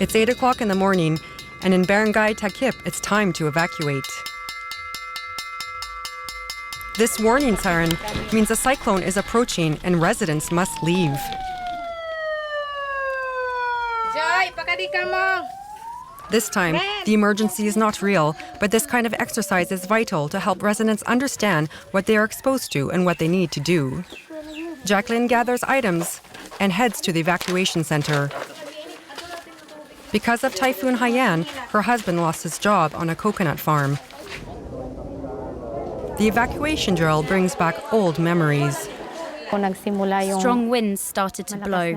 It's 8 o'clock in the morning, and in Barangay Tagkip, it's time to evacuate. This warning siren means a cyclone is approaching and residents must leave. This time, the emergency is not real, but this kind of exercise is vital to help residents understand what they are exposed to and what they need to do. Jacqueline gathers items and heads to the evacuation center. Because of Typhoon Haiyan, her husband lost his job on a coconut farm. The evacuation drill brings back old memories. Strong winds started to blow.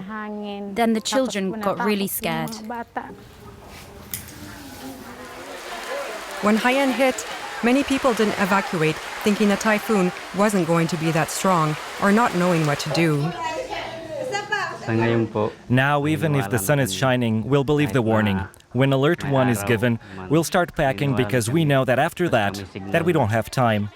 Then the children got really scared. When Haiyan hit, many people didn't evacuate, thinking the typhoon wasn't going to be that strong or not knowing what to do. Now, even if the sun is shining, we'll believe the warning. When Alert 1 is given, we'll start packing because we know that after that we don't have time.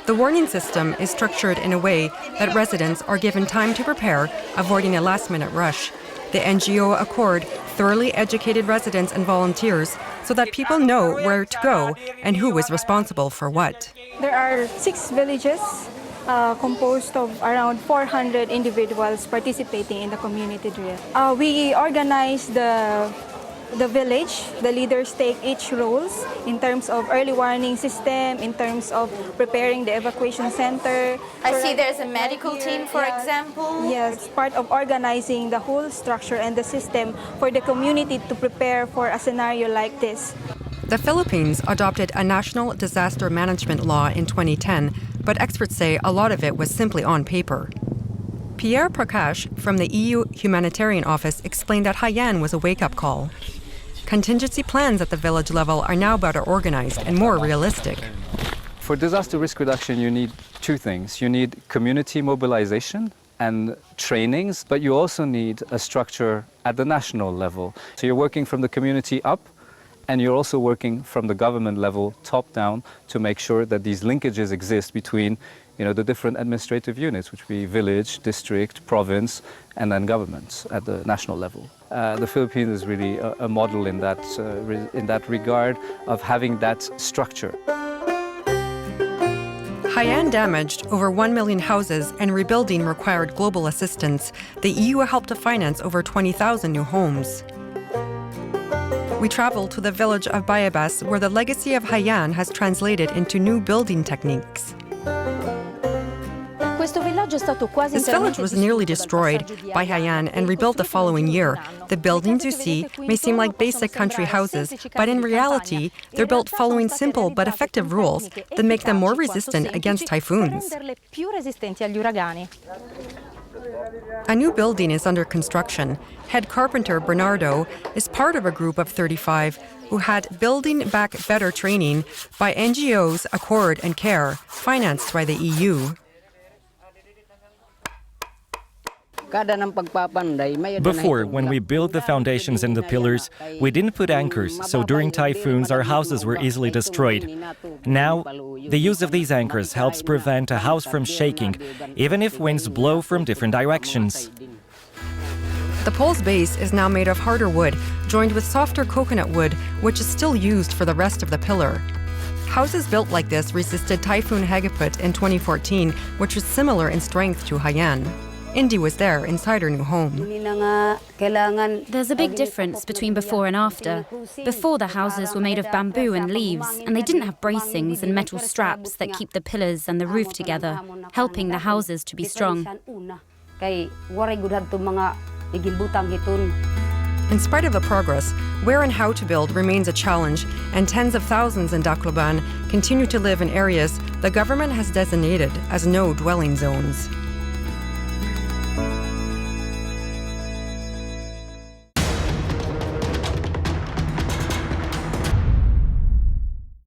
The warning system is structured in a way that residents are given time to prepare, avoiding a last-minute rush. The NGO Accord thoroughly educated residents and volunteers so that people know where to go and who is responsible for what. There are 6 villages composed of around 400 individuals participating in the community drill. We organize the village. The leaders take each roles in terms of early warning system, in terms of preparing the evacuation center. I see there's a medical team, for example. Yes, it's part of organizing the whole structure and the system for the community to prepare for a scenario like this. The Philippines adopted a national disaster management law in 2010, but experts say a lot of it was simply on paper. Pierre Prakash from the EU Humanitarian Office explained that Haiyan was a wake-up call. Contingency plans at the village level are now better organized and more realistic. For disaster risk reduction, you need 2 things. You need community mobilization and trainings, but you also need a structure at the national level. So you're working from the community up, and you're also working from the government level top down to make sure that these linkages exist between the different administrative units, which would be village, district, province, and then governments at the national level. The Philippines is really a model in that regard of having that structure. Haiyan damaged over 1 million houses and rebuilding required global assistance. The EU helped to finance over 20,000 new homes. We traveled to the village of Bayabas, where the legacy of Haiyan has translated into new building techniques. This village was nearly destroyed by Haiyan and rebuilt the following year. The buildings you see may seem like basic country houses, but in reality, they're built following simple but effective rules that make them more resistant against typhoons. A new building is under construction. Head carpenter Bernardo is part of a group of 35 who had Building Back Better training by NGOs Accord and Care, financed by the EU. Before, when we built the foundations and the pillars, we didn't put anchors, so during typhoons our houses were easily destroyed. Now, the use of these anchors helps prevent a house from shaking, even if winds blow from different directions. The pole's base is now made of harder wood, joined with softer coconut wood, which is still used for the rest of the pillar. Houses built like this resisted Typhoon Hagaput in 2014, which was similar in strength to Haiyan. Indy was there inside her new home. There's a big difference between before and after. Before, the houses were made of bamboo and leaves, and they didn't have bracings and metal straps that keep the pillars and the roof together, helping the houses to be strong. In spite of the progress, where and how to build remains a challenge, and tens of thousands in Tacloban continue to live in areas the government has designated as no dwelling zones.